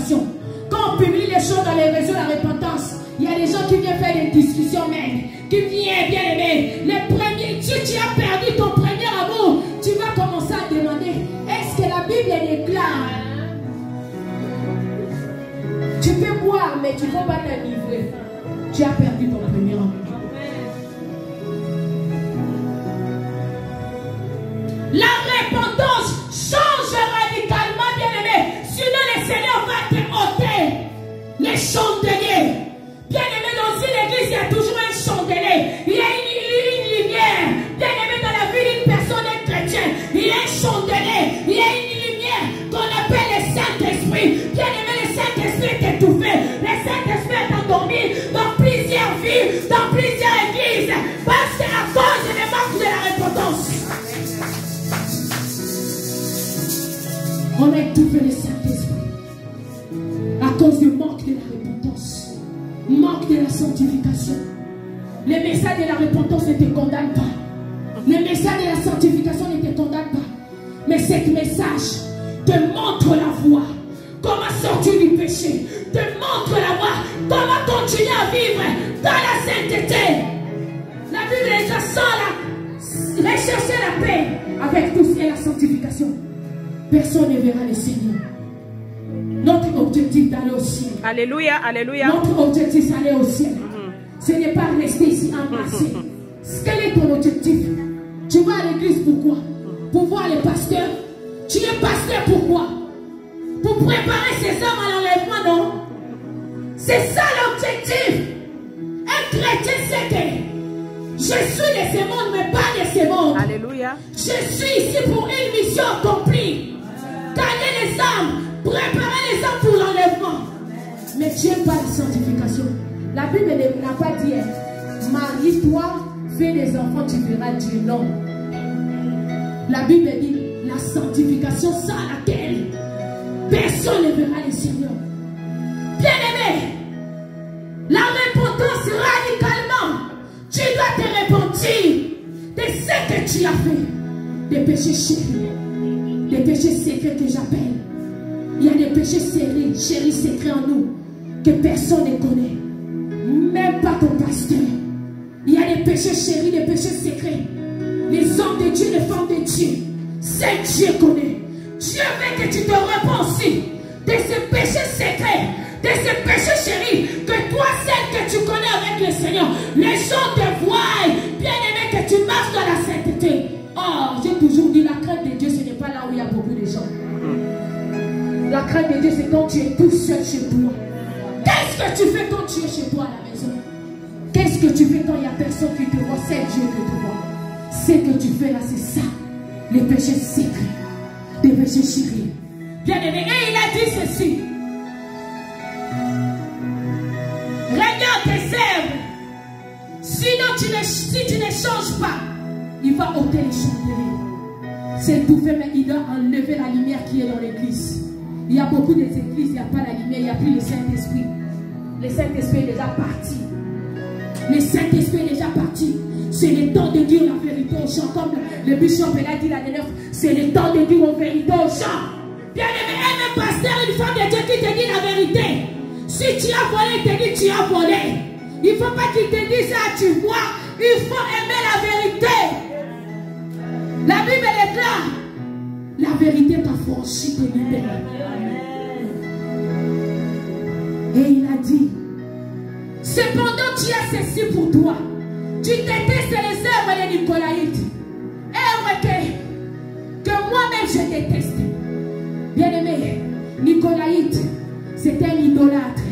sanctification. Quand on publie les choses dans les réseaux, la repentance, il y a des gens qui viennent faire des discussions même, qui viennent bien aimer. Les premiers, tu as perdu ton premier amour, tu vas commencer à demander, est-ce que la Bible déclare? Tu peux boire, mais tu ne peux pas t'enivrer. Tu as perdu ton premier amour. La repentance change radicalement, bien-aimé. Sinon, le Seigneur va te ôter les chandeliers. Bien-aimé, dans une église, il y a toujours un chandelier. Il y a une lumière. Bien-aimé, dans la vie d'une personne chrétienne, il y a un chandelier. Il y a une lumière qu'on appelle le Saint-Esprit. Bien-aimé, le Saint-Esprit est étouffé. Le Saint-Esprit est endormi dans plusieurs vies, dans plusieurs églises. Parce qu'à cause du manque de la repentance, on a étouffé le Saint-Esprit à cause du manque de la repentance, manque de la sanctification. Le message de la repentance ne te condamne pas. Le message de la sanctification ne te condamne pas. Mais ce message te montre la voie. Comment sortir du péché. Te montre la voie. Comment continuer à vivre dans la sainteté. La Bible est déjà sans la rechercher la paix avec tous et la sanctification. Personne ne verra le Seigneur. Notre objectif d'aller au ciel. Alléluia, alléluia. Notre objectif c'est d'aller au ciel. Ce n'est pas rester ici embrassé. Quel est ton objectif? Tu vas à l'église pourquoi? Pour voir les pasteurs. Tu es pasteur pourquoi? Pour préparer ces hommes à l'enlèvement, non? C'est ça l'objectif. Un chrétien sait que je suis de ce monde, mais pas de ce monde. Alléluia. Je suis ici pour une mission accomplie. Gagner les âmes, préparer les âmes pour l'enlèvement. Mais tu n'aimes pas la sanctification. La Bible n'a pas dit marie-toi, fais des enfants, tu verras Dieu. Non. La Bible dit la sanctification sans laquelle personne ne verra le Seigneur. Bien-aimé, la repentance radicalement, tu dois te repentir de ce que tu as fait, des péchés chéris, des péchés secrets que j'appelle. Il y a des péchés chéris secrets en nous que personne ne connaît, même pas ton pasteur. Il y a des péchés chéris, des péchés secrets. Les hommes de Dieu, les femmes de Dieu, c'est Dieu connaît. Dieu veut que tu te repenses de ces péchés secrets, de ces péchés chéris, que toi, celle que tu connais avec le Seigneur, les gens te voient, bien aimé, que tu marches dans la sainteté. Oh, j'ai toujours dit, la crainte de Dieu, ce n'est pas là où il y a beaucoup de gens. La crainte de Dieu, c'est quand tu es tout seul chez toi. Qu'est-ce que tu fais quand tu es chez toi à la maison? Qu'est-ce que tu fais quand il n'y a personne qui te voit? C'est Dieu qui te voit. Ce que tu fais là, c'est ça. Les péchés secrets, les péchés chéris. Bien aimé, et il a dit ceci. Regarde tes œuvres. Sinon, si tu ne changes pas, il va ôter les chandeliers. C'est tout fait, mais il doit enlever la lumière qui est dans l'église. Il y a beaucoup d'églises, il n'y a pas la lumière, il n'y a plus le Saint-Esprit. Le Saint-Esprit est déjà parti. Le Saint-Esprit est déjà parti. C'est le temps de dire la vérité aux gens. Comme le bishop l'a dit la dernière fois, c'est le temps de dire la vérité aux gens. Bien aimé, un pasteur, une femme de Dieu qui te dit la vérité. Si tu as volé, il te dit tu as volé. Il ne faut pas qu'il te dise ça, tu vois. Il faut aimer la vérité. La Bible est claire. La vérité t'a franchi, te libère. Et il a dit, cependant tu as ceci pour toi. Tu détestes les œuvres des Nicolaïtes. Œuvres que moi-même je déteste. Bien-aimé, Nicolaïte, c'était un idolâtre.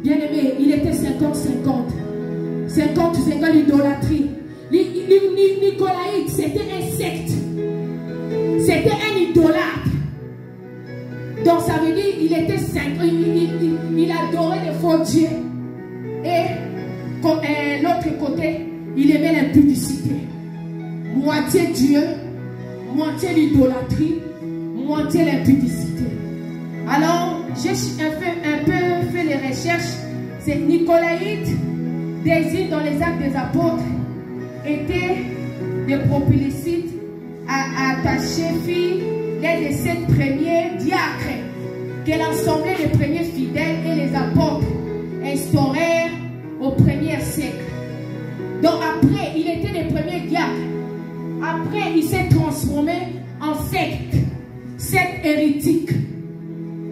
Bien-aimé, il était 50-50. 50-50 l'idolâtrie. Nicolaïte, c'était un secte. C'était un idolâtre. Donc ça veut dire qu'il était il adorait les faux dieux. Et l'autre côté, il aimait l'impudicité. Moitié Dieu, moitié l'idolâtrie, moitié l'impudicité. Alors, j'ai un peu fait les recherches. C'est Nicolaïte, désigne dans les actes des apôtres, étaient des propélycites attachés, filles, les 7 premiers diacres. que l'Assemblée des premiers fidèles et les apôtres instaurèrent au premier siècle. Donc après, il était le premier diacre. Après, il s'est transformé en secte hérétique.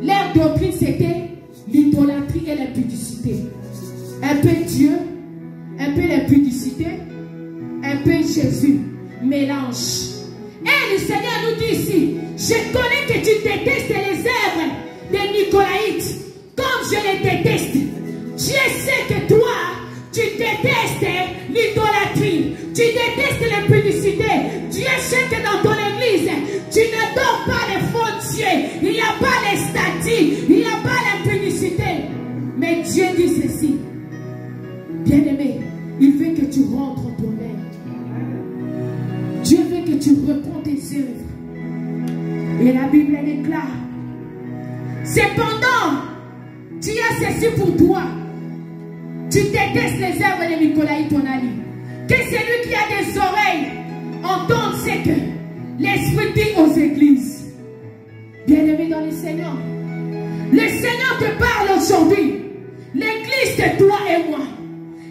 Leur doctrine, c'était l'idolâtrie et l'impudicité. Un peu Dieu, un peu l'impudicité, un peu Jésus. Mélange. Et le Seigneur nous dit ici, je connais que tu détestes les œuvres des Nicolaïtes, comme je les déteste. Dieu sait que toi, tu détestes l'idolâtrie, tu détestes l'impudicité. Dieu sait que dans ton église, tu n'adores pas les faux dieux, il n'y a pas les statues, il n'y a pas l'impudicité. Mais Dieu dit ceci, bien-aimé, il veut que tu rentres en toi-même. Dieu veut que tu reprends tes œuvres. Et la Bible déclare, cependant, tu as ceci pour toi. Tu détestes les œuvres de Nicolaï, ton ami. Que celui qui a des oreilles entende ce que l'Esprit dit aux églises. Bien-aimé dans le Seigneur, te parle aujourd'hui. L'église, c'est toi et moi.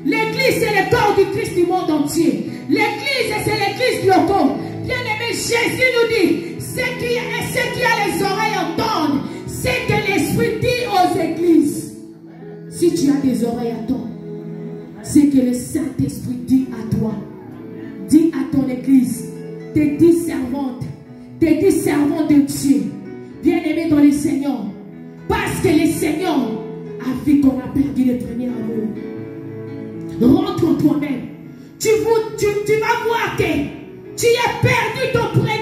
L'église, c'est le corps du Christ du monde entier. L'église, c'est l'église locale. Bien-aimé, Jésus nous dit, ceux qui a les oreilles entendent ce que l'Esprit dit aux églises. Si tu as des oreilles à entendre, c'est que le Saint-Esprit dit à toi. Dis à ton église, tes 10 servantes, tes 10 servants de Dieu, bien-aimés dans le Seigneur, parce que le Seigneur a vu qu'on a perdu le premier amour. Rentre en toi-même. Tu vas voir que tu as perdu ton premier